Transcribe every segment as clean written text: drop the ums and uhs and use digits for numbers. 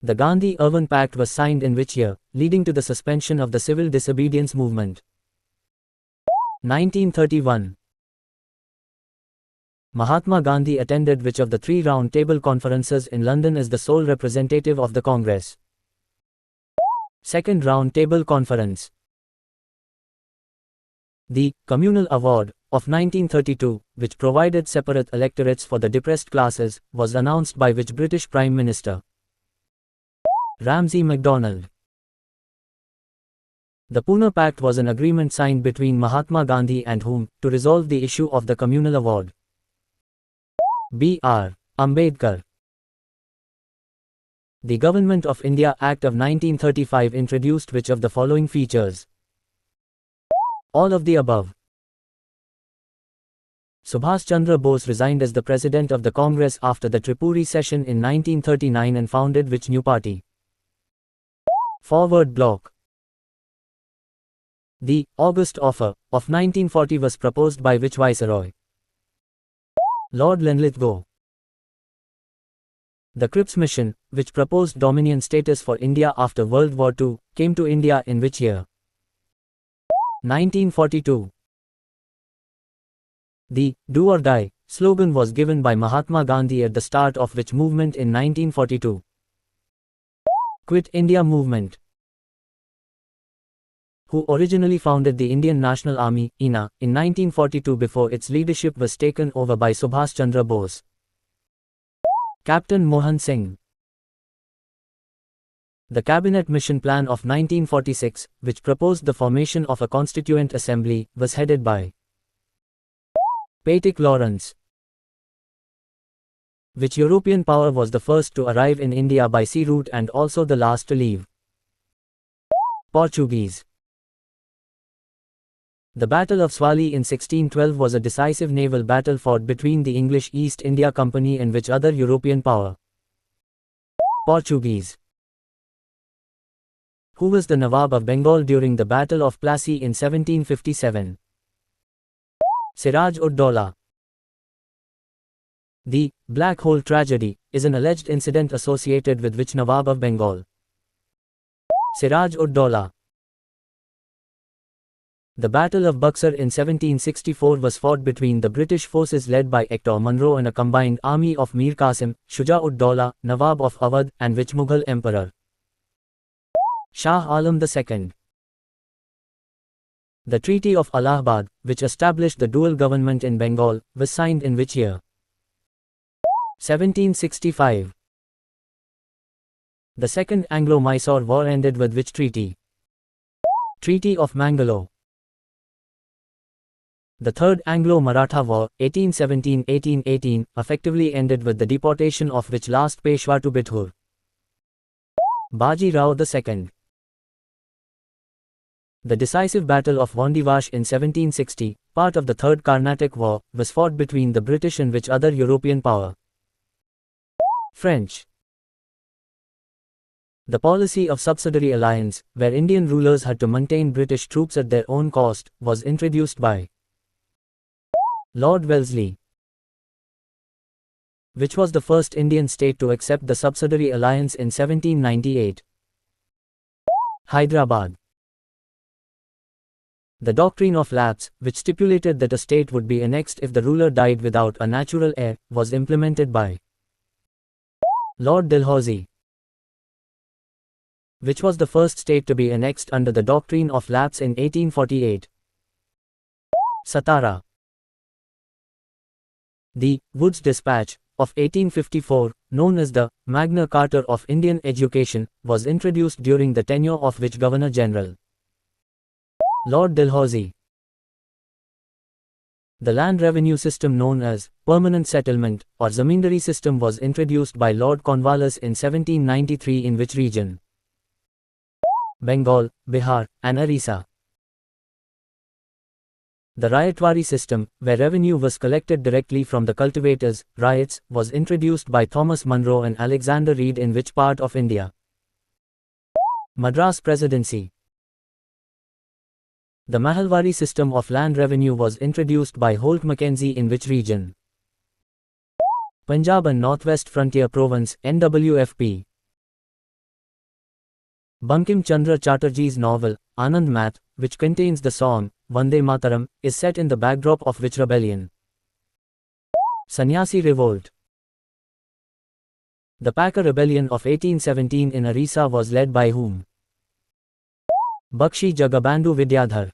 The Gandhi-Irwin Pact was signed in which year, leading to the suspension of the civil disobedience movement? 1931. Mahatma Gandhi attended which of the three Round Table Conferences in London as the sole representative of the Congress? Second Round Table Conference. The Communal Award of 1932, which provided separate electorates for the depressed classes, was announced by which British Prime Minister? Ramsay MacDonald. The Pune Pact was an agreement signed between Mahatma Gandhi and whom, to resolve the issue of the Communal Award? B.R. Ambedkar. The Government of India Act of 1935 introduced which of the following features? All of the above. Subhash Chandra Bose resigned as the President of the Congress after the Tripuri session in 1939 and founded which new party? Forward Bloc. The August Offer of 1940 was proposed by which Viceroy? Lord Linlithgow. The Cripps Mission, which proposed Dominion status for India after World War II, came to India in which year? 1942. The Do or Die slogan was given by Mahatma Gandhi at the start of which movement in 1942? Quit India Movement. Who originally founded the Indian National Army, INA, in 1942 before its leadership was taken over by Subhash Chandra Bose? Captain Mohan Singh. The Cabinet Mission Plan of 1946, which proposed the formation of a Constituent Assembly, was headed by Patrick Lawrence. Which European power was the first to arrive in India by sea route and also the last to leave? Portuguese. The Battle of Swali in 1612 was a decisive naval battle fought between the English East India Company and which other European power? Portuguese. Who was the Nawab of Bengal during the Battle of Plassey in 1757? Siraj-ud-Daulah. The Black Hole Tragedy is an alleged incident associated with which Nawab of Bengal? Siraj-ud-Daulah. The Battle of Buxar in 1764 was fought between the British forces led by Hector Munro and a combined army of Mir Qasim, Shuja-ud-Daulah, Nawab of Awadh, and which Mughal emperor? Shah Alam II. The Treaty of Allahabad, which established the dual government in Bengal, was signed in which year? 1765. The Second Anglo-Mysore War ended with which treaty? Treaty of Mangalore. The Third Anglo-Maratha War, 1817–1818, effectively ended with the deportation of which last Peshwa to Bithur? Baji Rao II. The decisive Battle of Wandivash in 1760, part of the Third Carnatic War, was fought between the British and which other European power? French. The policy of subsidiary alliance, where Indian rulers had to maintain British troops at their own cost, was introduced by Lord Wellesley. Which was the first Indian state to accept the subsidiary alliance in 1798? Hyderabad. The doctrine of lapse, which stipulated that a state would be annexed if the ruler died without a natural heir, was implemented by Lord Dalhousie. Which was the first state to be annexed under the doctrine of lapse in 1848? Satara. The Woods Dispatch of 1854, known as the Magna Carta of Indian Education, was introduced during the tenure of which Governor General? Lord Dalhousie. The land revenue system known as permanent settlement or zamindari system was introduced by Lord Cornwallis in 1793 in which region? Bengal, Bihar, and Orissa. The Rayatwari system, where revenue was collected directly from the cultivators, ryots, was introduced by Thomas Munro and Alexander Reed in which part of India? Madras Presidency. The Mahalwari system of land revenue was introduced by Holt Mackenzie in which region? Punjab and Northwest Frontier Province, NWFP. Bankim Chandra Chatterjee's novel, Anand Math, which contains the song, Vande Mataram, is set in the backdrop of which rebellion? Sannyasi Revolt. The Packer Rebellion of 1817 in Orissa was led by whom? Bakshi Jagabandhu Vidyadhar.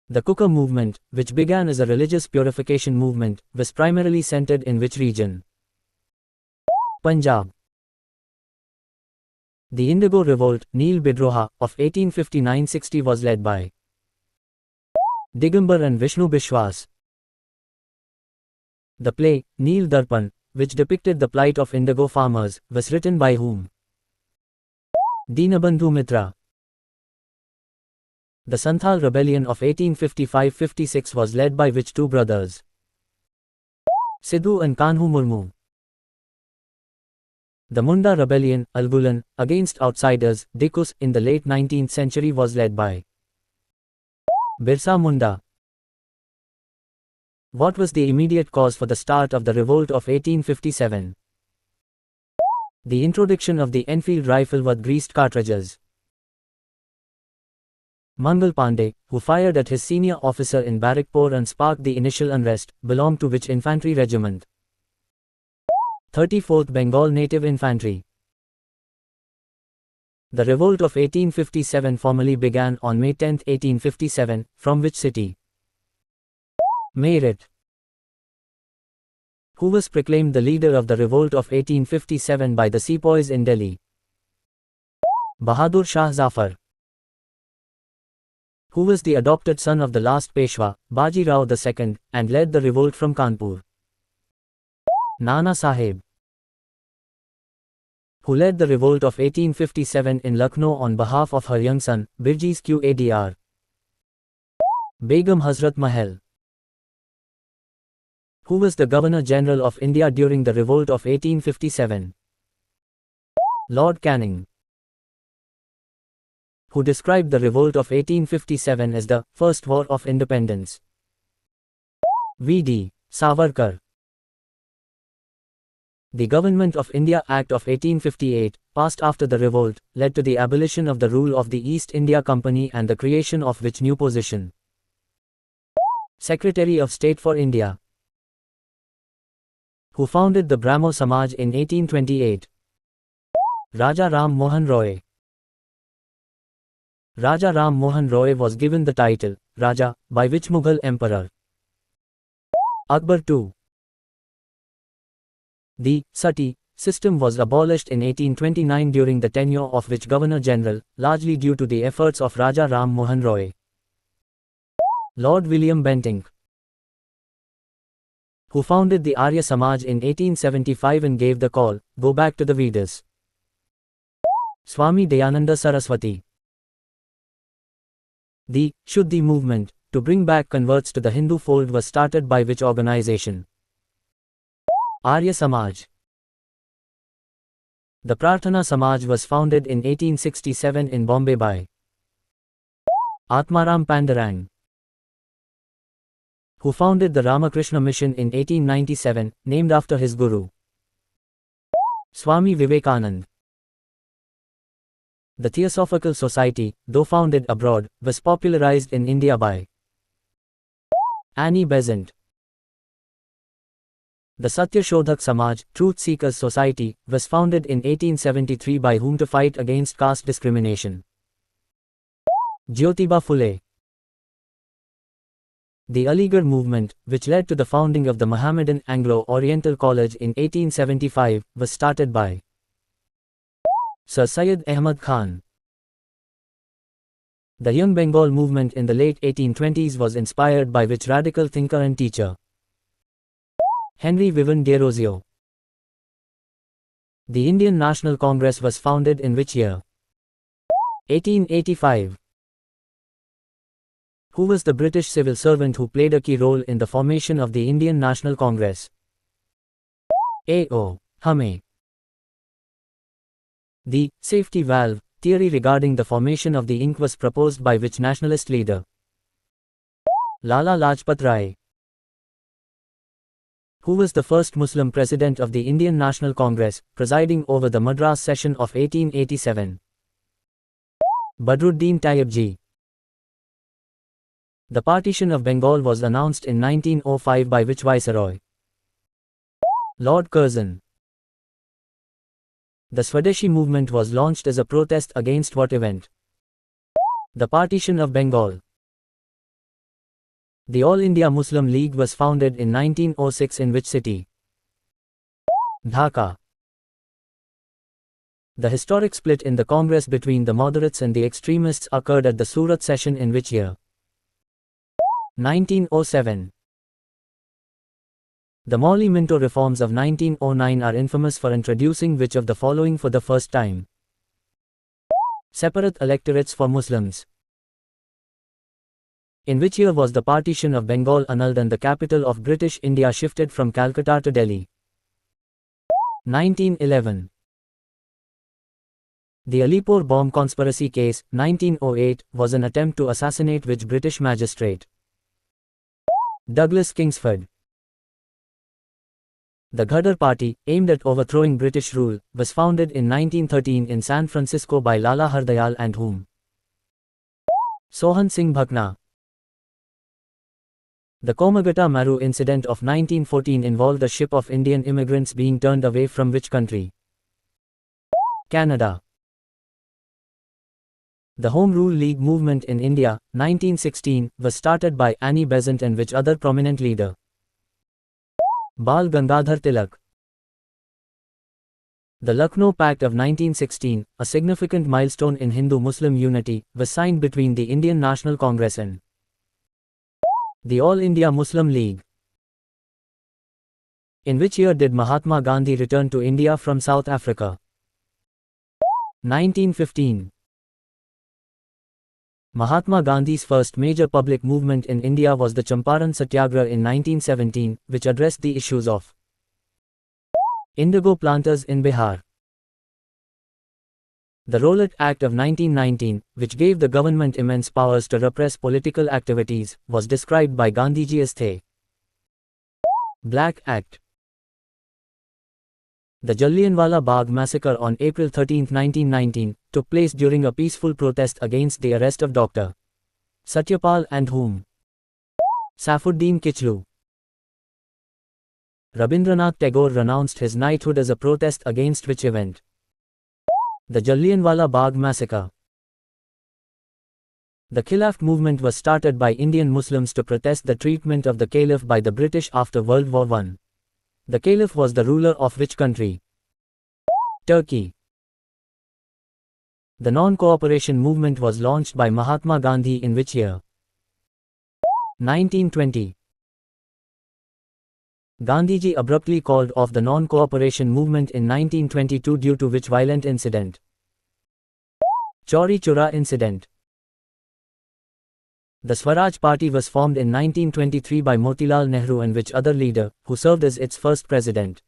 The Kukar movement, which began as a religious purification movement, was primarily centered in which region? Punjab. The Indigo Revolt, Neel Bidroha, of 1859-60 was led by Digambar and Vishnu Bishwas. The play, Neel Darpan, which depicted the plight of indigo farmers, was written by whom? Dinabandhu Mitra. The Santhal Rebellion of 1855-56 was led by which two brothers? Sidhu and Kanhu Murmu. The Munda Rebellion, Algulan, against outsiders, Dikus, in the late 19th century was led by Birsa Munda. What was the immediate cause for the start of the revolt of 1857? The introduction of the Enfield rifle with greased cartridges. Mangal Pandey, who fired at his senior officer in Barrackpore and sparked the initial unrest, belonged to which infantry regiment? 34th Bengal Native Infantry. The revolt of 1857 formally began on May 10, 1857, from which city? Meerut. Who was proclaimed the leader of the revolt of 1857 by the sepoys in Delhi? Bahadur Shah Zafar. Who was the adopted son of the last Peshwa, Baji Rao II, and led the revolt from Kanpur? Nana Sahib. Who led the revolt of 1857 in Lucknow on behalf of her young son, Birjis Qadr? Begum Hazrat Mahal. Who was the Governor-General of India during the revolt of 1857? Lord Canning. Who described the revolt of 1857 as the First War of Independence? V.D. Savarkar. The Government of India Act of 1858, passed after the revolt, led to the abolition of the rule of the East India Company and the creation of which new position? Secretary of State for India. Who founded the Brahmo Samaj in 1828? Raja Ram Mohan Roy. Raja Ram Mohan Roy was given the title, Raja, by which Mughal emperor? Akbar II. The Sati system was abolished in 1829 during the tenure of which Governor-General, largely due to the efforts of Raja Ram Mohan Roy? Lord William Bentinck. Who founded the Arya Samaj in 1875 and gave the call, go back to the Vedas? Swami Dayananda Saraswati. The Shuddhi movement, to bring back converts to the Hindu fold, was started by which organization? Arya Samaj. The Prarthana Samaj was founded in 1867 in Bombay by Atmaram Pandurang. Who founded the Ramakrishna Mission in 1897, named after his guru? Swami Vivekanand. The Theosophical Society, though founded abroad, was popularized in India by Annie Besant. The Satya Shodhak Samaj, Truth Seekers Society, was founded in 1873 by whom to fight against caste discrimination? Jyotiba Phule. The Aligarh movement, which led to the founding of the Mohammedan Anglo-Oriental College in 1875, was started by Sir Syed Ahmad Khan. The Young Bengal movement in the late 1820s was inspired by which radical thinker and teacher? Henry Vivan Derozio. The Indian National Congress was founded in which year? 1885. Who was the British civil servant who played a key role in the formation of the Indian National Congress? A.O. Hame. The safety valve theory regarding the formation of the ink was proposed by which nationalist leader? Lala Lajpat Rai. who was the first Muslim president of the Indian National Congress, presiding over the Madras session of 1887. Badruddin Tayyibji. The partition of Bengal was announced in 1905 by which viceroy? Lord Curzon. The Swadeshi movement was launched as a protest against what event? The partition of Bengal. The All India Muslim League was founded in 1906 in which city? Dhaka. The historic split in the Congress between the moderates and the extremists occurred at the Surat session in which year? 1907. The Morley-Minto reforms of 1909 are infamous for introducing which of the following for the first time? Separate electorates for Muslims. In which year was the partition of Bengal annulled and the capital of British India shifted from Calcutta to Delhi? 1911. The Alipore bomb conspiracy case, 1908, was an attempt to assassinate which British magistrate? Douglas Kingsford. The Ghadar Party, aimed at overthrowing British rule, was founded in 1913 in San Francisco by Lala Hardayal and whom? Sohan Singh Bhakna. The Komagata Maru incident of 1914 involved a ship of Indian immigrants being turned away from which country? Canada. The Home Rule League movement in India, 1916, was started by Annie Besant and which other prominent leader? Bal Gangadhar Tilak. The Lucknow Pact of 1916, a significant milestone in Hindu-Muslim unity, was signed between the Indian National Congress and the All India Muslim League. In which year did Mahatma Gandhi return to India from South Africa? 1915. Mahatma Gandhi's first major public movement in India was the Champaran Satyagraha in 1917, which addressed the issues of indigo planters in Bihar. The Rowlatt Act of 1919, which gave the government immense powers to repress political activities, was described by Gandhiji as the Black Act. The Jallianwala Bagh massacre on April 13, 1919, took place during a peaceful protest against the arrest of Dr. Satyapal and whom? Saifuddin Kichlu. Rabindranath Tagore renounced his knighthood as a protest against which event? The Jallianwala Bagh massacre. The Khilafat movement was started by Indian Muslims to protest the treatment of the Caliph by the British after World War I. The Caliph was the ruler of which country? Turkey. The non-cooperation movement was launched by Mahatma Gandhi in which year? 1920. Gandhiji abruptly called off the non-cooperation movement in 1922 due to which violent incident? Chauri Chora incident. The Swaraj Party was formed in 1923 by Motilal Nehru and which other leader, who served as its first president?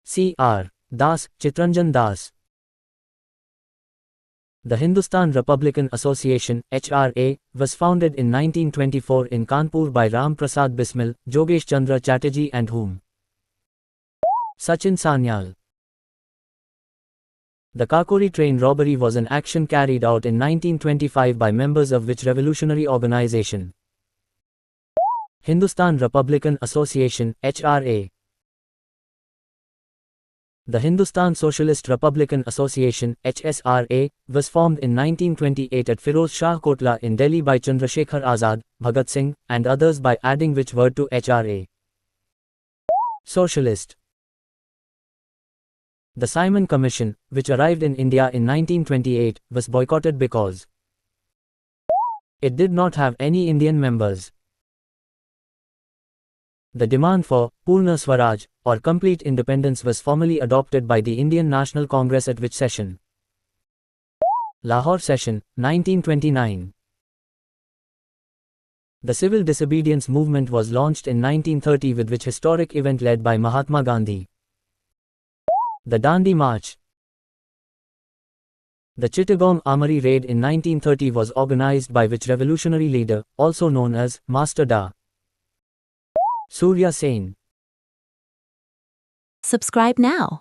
C.R. Das, Chitranjan Das. The Hindustan Republican Association, HRA, was founded in 1924 in Kanpur by Ram Prasad Bismil, Jogesh Chandra Chatterjee and whom? Sachin Sanyal. The Kakori train robbery was an action carried out in 1925 by members of which revolutionary organization? Hindustan Republican Association, HRA. The Hindustan Socialist Republican Association, HSRA, was formed in 1928 at Firoz Shah Kotla in Delhi by Chandrasekhar Azad, Bhagat Singh, and others by adding which word to HRA? Socialist. The Simon Commission, which arrived in India in 1928, was boycotted because it did not have any Indian members. The demand for Purna Swaraj, or complete independence, was formally adopted by the Indian National Congress at which session? Lahore Session, 1929. The civil disobedience movement was launched in 1930 with which historic event led by Mahatma Gandhi? The Dandi March. The Chittagong Armory raid in 1930 was organized by which revolutionary leader, also known as Master Da? Surya Sen. Subscribe now.